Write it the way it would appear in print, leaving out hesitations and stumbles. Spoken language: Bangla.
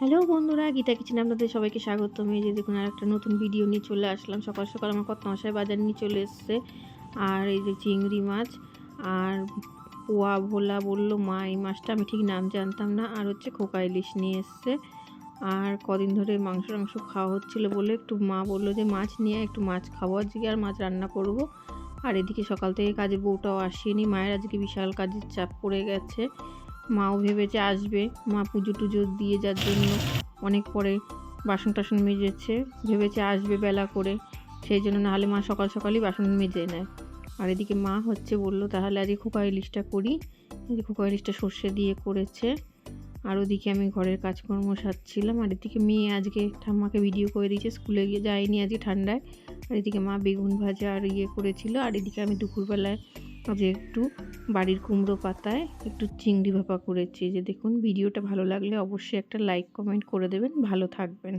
হ্যালো বন্ধুরা, গীতা কিচেনে আপনাদের সবাইকে স্বাগতম। এই যে দেখুন, আর একটা নতুন ভিডিও নিয়ে চলে আসলাম। সকাল সকাল আমার কর্তামশাই বাজার নিয়ে চলে এসছে। আর এই যে চিংড়ি মাছ আর পোয়া ভোলা বললো মা, এই মাছটা আমি ঠিক নাম জানতাম না। আর হচ্ছে খোকা ইলিশ নিয়ে এসছে। আর কদিন ধরে মাংস টাংস খাওয়া হচ্ছিলো বলে একটু মা বললো যে মাছ নিয়ে একটু মাছ খাবো আজকে, আর মাছ রান্না করব। আর এদিকে সকাল থেকে কাজে বউটাও আসেনি। মায়ের আজকে বিশাল কাজের চাপ পড়ে গেছে। মাও ভেবেছে আসবে, মা পুজো টুজো দিয়ে যার জন্য অনেক পরে বাসন টাসন মেজেছে, ভেবেছে আসবে বেলা করে, সেই জন্য। নাহলে মা সকাল সকালই বাসন মেজে নেয়। আর এদিকে মা হচ্ছে বললো তাহলে আজকে খোকা ইলিশটা করি। এই যে খোকা ইলিশটা সর্ষে দিয়ে করেছে। আর ওদিকে আমি ঘরের কাজকর্ম সারছিলাম। আর এদিকে মেয়ে আজকে ঠাম্মাকে ভিডিও করে দিয়েছে, স্কুলে গিয়ে যায়নি আজকে ঠান্ডায়। আর এদিকে মা বেগুন ভাজা আর করেছিল। আর এদিকে আমি দুপুরবেলায় আজকে একটু বাড়ির কুমড়ো পাতায় একটু চিংড়ি ভাপা করেছি। যে দেখুন, ভিডিওটা ভালো লাগলে অবশ্যই একটা লাইক কমেন্ট করে দেবেন। ভালো থাকবেন।